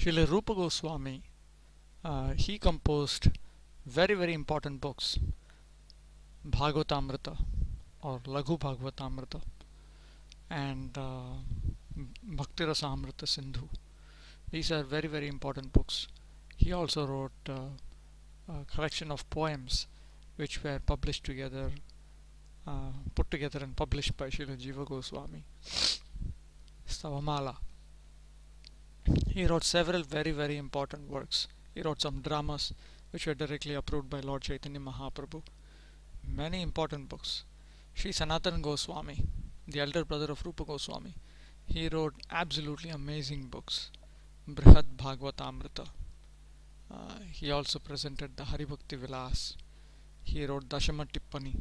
Srila Rupa Goswami, he composed very important books, Bhagavatamrita or Laghu Bhagavatamrita and Bhakti Rasamrita Sindhu. These are very important books. He also wrote a collection of poems which were published together, put together and published by Srila Jiva Goswami. Stavamala. He wrote several very important works. He wrote some dramas which were directly approved by Lord Chaitanya Mahaprabhu. Many important books. Sri Sanatana Goswami, the elder brother of Rupa Goswami, he wrote absolutely amazing books. Brihad Bhagavatamrita. He also presented the Haribhakti Vilas. He wrote Dashama Tippani.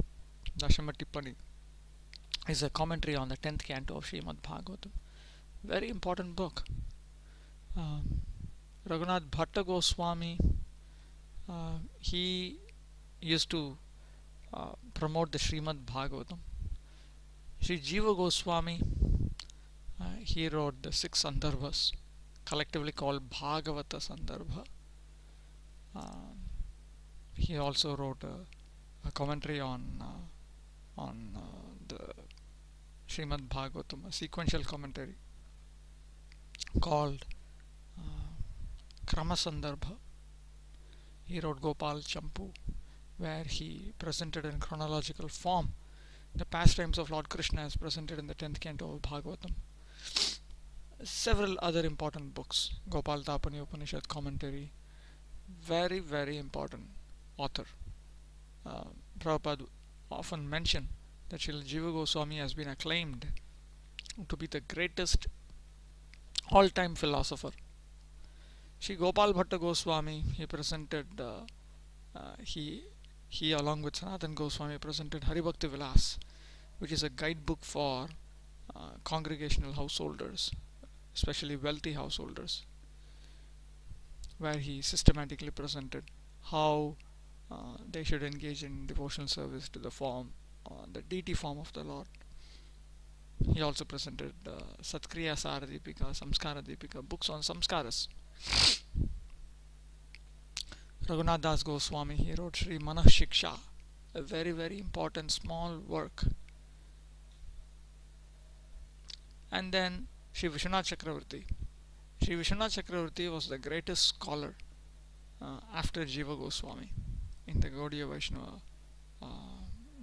Dashama Tippani is a commentary on the 10th canto of Srimad Bhagavatam. Very important book. Raghunath Bhatta Goswami, he used to promote the Srimad Bhagavatam. Sri Jiva Goswami, he wrote the 6 Sandarbhas, collectively called Bhagavata Sandarbha. He also wrote a commentary on the Srimad Bhagavatam, a sequential commentary called Krama Sandarbha. He wrote Gopal Champu, where he presented in chronological form the pastimes of Lord Krishna as presented in the 10th canto of Bhagavatam. Several other important books, Gopal Tapani Upanishad commentary, very important author. Prabhupada often mentioned that Srila Jiva Goswami has been acclaimed to be the greatest all-time philosopher. Sri Gopal Bhatta Goswami, he presented, he along with Sanatana Goswami presented Haribhakti Vilas, which is a guidebook for congregational householders, especially wealthy householders, where he systematically presented how they should engage in devotional service to the form, the deity form of the Lord. He also presented Satkriya Saradipika, Samskara Dipika, books on samskaras. Raghunath Das Goswami, he wrote Sri Manah Shiksha, a very important small work. And then Sri Vishwanath Chakravarti. Sri Vishwanath Chakravarti was the greatest scholar after Jiva Goswami in the Gaudiya Vaishnava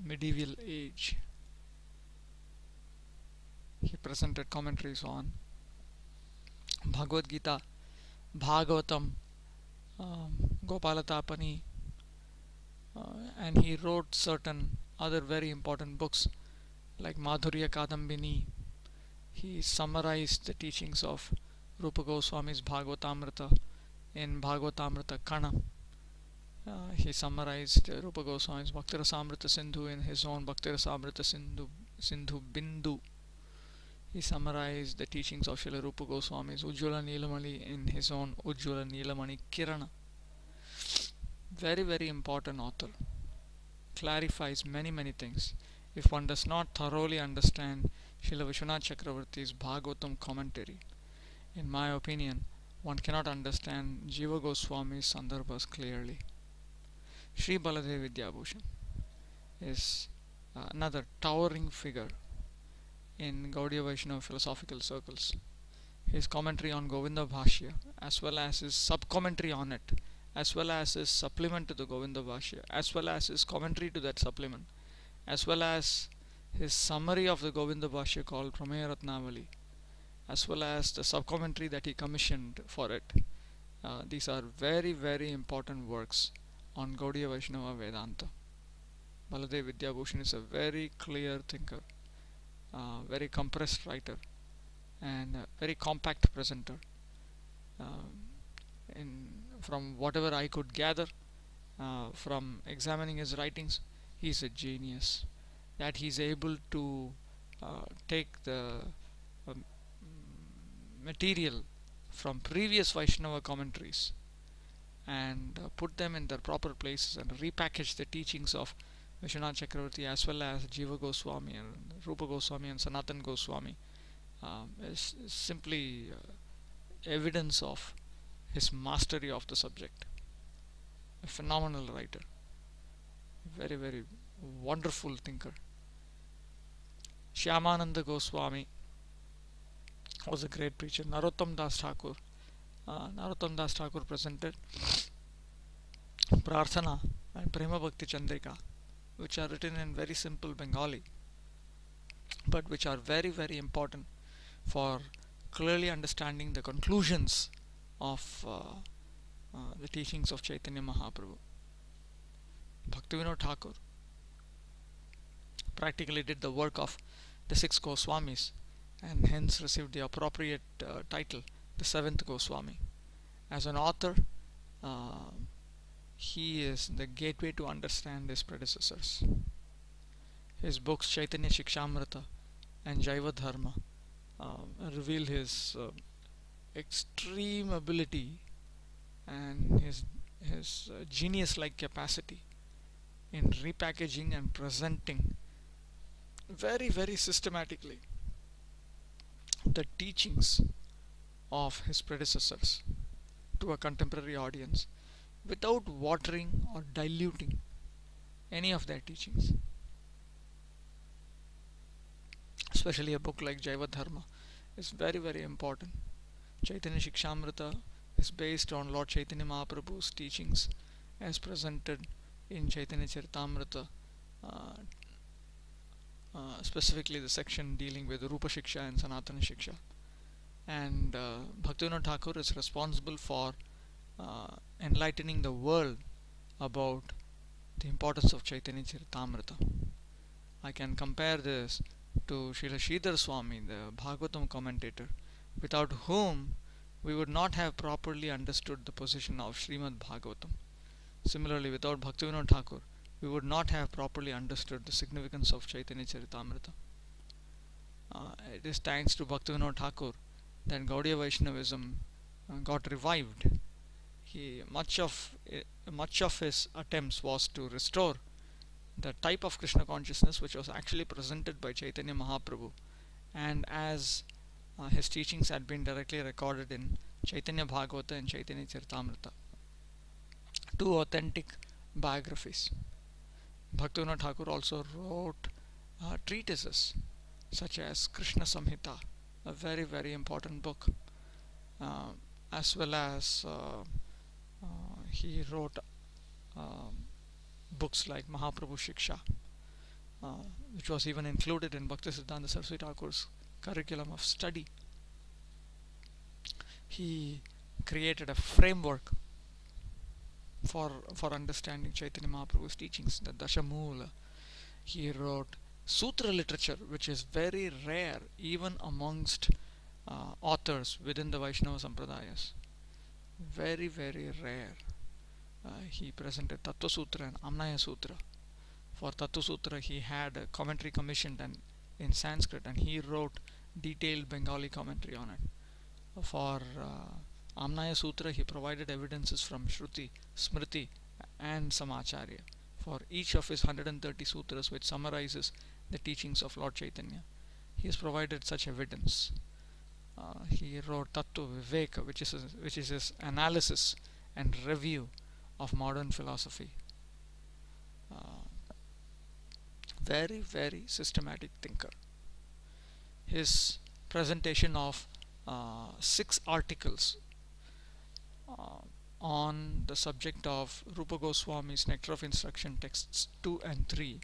medieval age. He presented commentaries on Bhagavad Gita, Bhagavatam, Gopalatapani, and he wrote certain other very important books like Madhurya Kadambini. He summarized the teachings of Rupa Goswami's Bhagavatamrita in Bhagavatamrita Kana. He summarized Rupa Goswami's Bhakti Rasamrita Sindhu in his own Bhakti Rasamrita Sindhu Bindu. He summarized the teachings of Srila Rupa Goswami's Ujjvala Nilamani in his own Ujjvala Nilamani Kirana. Very important author. Clarifies many things. If one does not thoroughly understand Srila Vishwanath Chakravarti's Bhagavatam commentary, in my opinion, one cannot understand Jiva Goswami's Sandarbhas clearly. Sri Baladev Vidyabhushan is another towering figure in Gaudiya Vaishnava philosophical circles. His commentary on Govinda Bhashya, as well as his sub-commentary on it, as well as his supplement to the Govinda Bhashya, as well as his commentary to that supplement, as well as his summary of the Govinda Bhashya called Prameya Ratnavali, as well as the sub-commentary that he commissioned for it. These are very important works on Gaudiya Vaishnava Vedanta. Baladev Vidyabhushan is a very clear thinker, very compressed writer, and very compact presenter. From whatever I could gather from examining his writings, he's a genius. That he's able to take the material from previous Vaishnava commentaries and put them in their proper places and repackage the teachings of Vishwanath Chakravarti as well as Jiva Goswami and Rupa Goswami and Sanatana Goswami is simply evidence of his mastery of the subject. A phenomenal writer, very, very wonderful thinker. Shyamananda Goswami was a great preacher. Narottam Das Thakur presented Prarthana and Prema Bhakti Chandrika, which are written in very simple Bengali, but which are very, very important for clearly understanding the conclusions of the teachings of Chaitanya Mahaprabhu. Bhaktivinoda Thakur practically did the work of the 6 Goswamis and hence received the appropriate title, the 7th Goswami. As an author, he is the gateway to understand his predecessors. His books Chaitanya Shikshamrita and Jaiva Dharma reveal his extreme ability and his genius-like capacity in repackaging and presenting very, very systematically the teachings of his predecessors to a contemporary audience without watering or diluting any of their teachings. Especially a book like Jaiva Dharma is very, very important. Chaitanya Shikshamrita is based on Lord Chaitanya Mahaprabhu's teachings as presented in Chaitanya Charitamrita, specifically the section dealing with Rupa Shiksha and Sanatana Shiksha. And Bhaktivinoda Thakur is responsible for enlightening the world about the importance of Chaitanya Charitamrita. I can compare this to Srila Sridhar Swami, the Bhagavatam commentator, without whom we would not have properly understood the position of Srimad Bhagavatam. Similarly, without Bhaktivinoda Thakur, we would not have properly understood the significance of Chaitanya Charitamrita. It is thanks to Bhaktivinoda Thakur that Gaudiya Vaishnavism got revived. Much of his attempts was to restore the type of Krishna consciousness which was actually presented by Chaitanya Mahaprabhu, and as his teachings had been directly recorded in Chaitanya Bhagavata and Chaitanya Charitamrita, 2 authentic biographies. Bhaktivinoda Thakur also wrote treatises such as Krishna Samhita, a very, very important book, as well as he wrote books like Mahaprabhu Shiksha, which was even included in Bhaktisiddhanta Saraswati Thakur's curriculum of study. He created a framework for understanding Chaitanya Mahaprabhu's teachings, the Dashamula. He wrote sutra literature, which is very rare even amongst authors within the Vaishnava Sampradayas. Very, very rare. He presented Tattva Sutra and Amnaya Sutra. For Tattva Sutra, he had a commentary commissioned in Sanskrit, and he wrote detailed Bengali commentary on it. For Amnaya Sutra, he provided evidences from Shruti, Smriti, and Samacharya for each of his 130 sutras, which summarizes the teachings of Lord Chaitanya. He has provided such evidence. He wrote Tattva Viveka, which is his analysis and review of modern philosophy. Very, very systematic thinker. His presentation of 6 articles on the subject of Rupa Goswami's Nectar of Instruction texts 2 and 3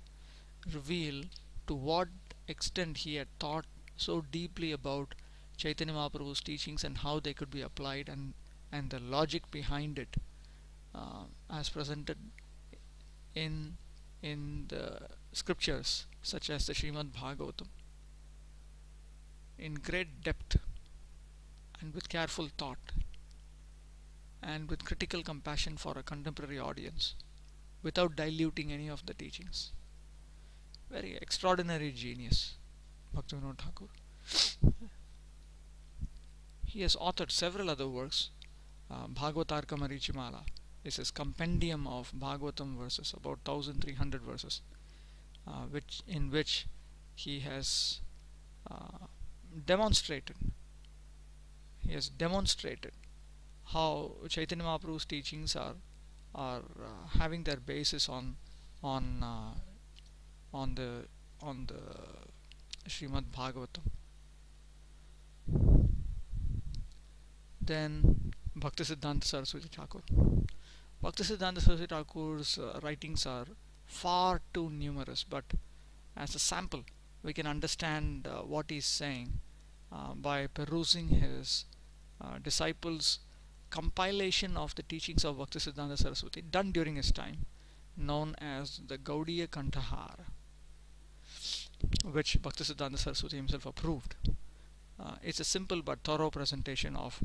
reveal to what extent he had thought so deeply about Chaitanya Mahaprabhu's teachings and how they could be applied, and the logic behind it as presented in the scriptures such as the Srimad Bhagavatam, in great depth and with careful thought and with critical compassion for a contemporary audience, without diluting any of the teachings. Very extraordinary genius, Bhaktivinoda Thakur. He has authored several other works. Bhagavatarka Marichimala is his compendium of Bhagavatam verses, about 1300 verses, in which he has demonstrated how Chaitanya Mahaprabhu's teachings are having their basis on on the on the Srimad Bhagavatam. Then Bhaktisiddhanta Saraswati Thakur. Bhaktisiddhanta Saraswati Thakur's writings are far too numerous, but as a sample, we can understand what he's saying by perusing his disciples' compilation of the teachings of Bhaktisiddhanta Saraswati done during his time, known as the Gaudiya Kantahara, which Bhaktisiddhanta Saraswati himself approved. It's a simple but thorough presentation of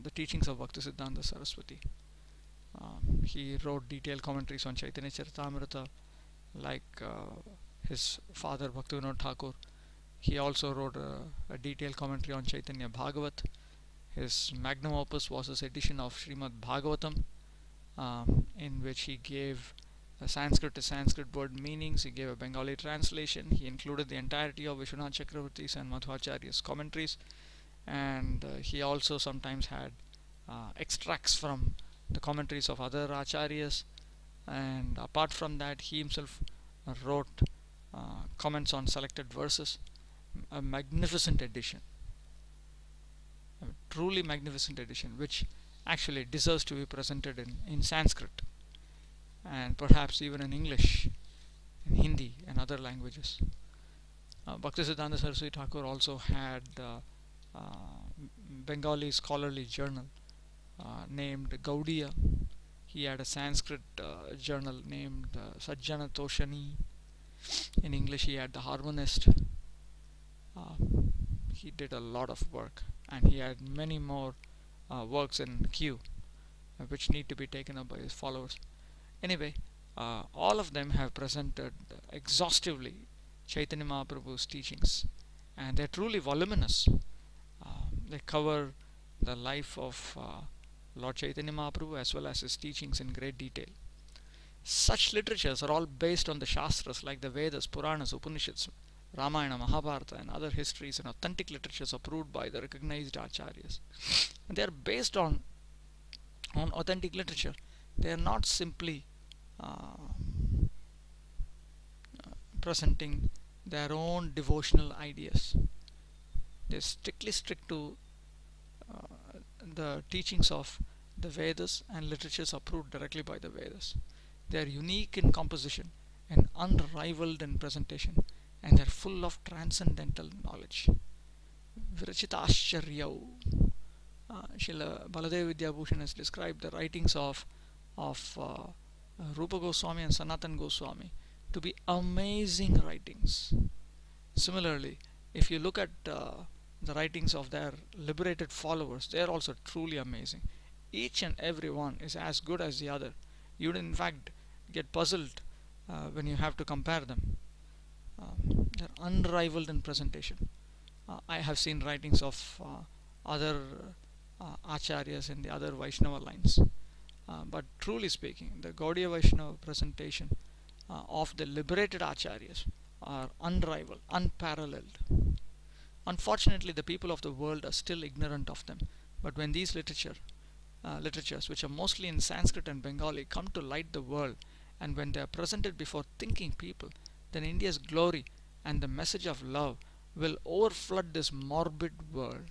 the teachings of Bhaktisiddhanta Saraswati. He wrote detailed commentaries on Chaitanya Charitamrita, like his father Bhaktivinoda Thakur. He also wrote a detailed commentary on Chaitanya Bhagavat. His magnum opus was his edition of Srimad Bhagavatam, in which he gave the Sanskrit to Sanskrit word meanings. He gave a Bengali translation. He included the entirety of Vishwanath Chakravarti's and Madhvacharya's commentaries, and he also sometimes had extracts from the commentaries of other acharyas. And apart from that, he himself wrote comments on selected verses. A magnificent edition, a truly magnificent edition, which actually deserves to be presented in Sanskrit, and perhaps even in English, in Hindi and other languages. Bhaktisiddhanta Saraswati Thakur also had Bengali scholarly journal named Gaudiya. He had a Sanskrit journal named Sajjana Toshani. In English, he had the Harmonist. He did a lot of work, and he had many more works in queue, which need to be taken up by his followers. Anyway, all of them have presented exhaustively Chaitanya Mahaprabhu's teachings, and they're truly voluminous. They cover the life of Lord Chaitanya Mahaprabhu as well as his teachings in great detail. Such literatures are all based on the Shastras like the Vedas, Puranas, Upanishads, Ramayana, Mahabharata, and other histories and authentic literatures approved by the recognized acharyas. And they are based on authentic literature. They are not simply presenting their own devotional ideas. They strictly stick to the teachings of the Vedas and literatures approved directly by the Vedas. They are unique in composition and unrivaled in presentation, and they are full of transcendental knowledge. Virachitashcharyau. Srila Baladev Vidyabhushan has described the writings of Rupa Goswami and Sanatan Goswami to be amazing writings. Similarly, if you look at the writings of their liberated followers, they are also truly amazing. Each and every one is as good as the other. You would in fact get puzzled when you have to compare them. They're unrivaled in presentation. I have seen writings of other acharyas in the other Vaishnava lines, but truly speaking, the Gaudiya Vaishnava presentation of the liberated acharyas are unrivaled, unparalleled. Unfortunately, the people of the world are still ignorant of them, but when these literatures, which are mostly in Sanskrit and Bengali, come to light the world, and when they are presented before thinking people, then India's glory and the message of love will overflood this morbid world,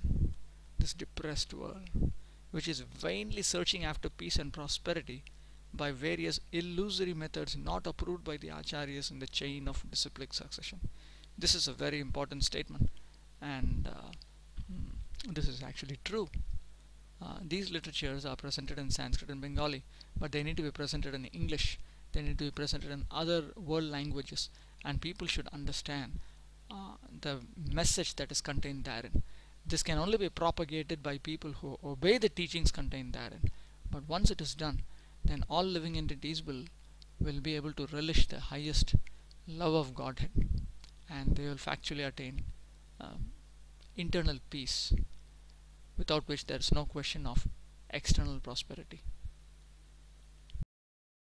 this depressed world, which is vainly searching after peace and prosperity by various illusory methods not approved by the acharyas in the chain of disciplic succession. This is a very important statement, and this is actually true. These literatures are presented in Sanskrit and Bengali, but they need to be presented in English. They need to be presented in other world languages, and people should understand the message that is contained therein. This can only be propagated by people who obey the teachings contained therein. But once it is done, then all living entities will be able to relish the highest love of Godhead, and they will factually attain internal peace, without which there is no question of external prosperity.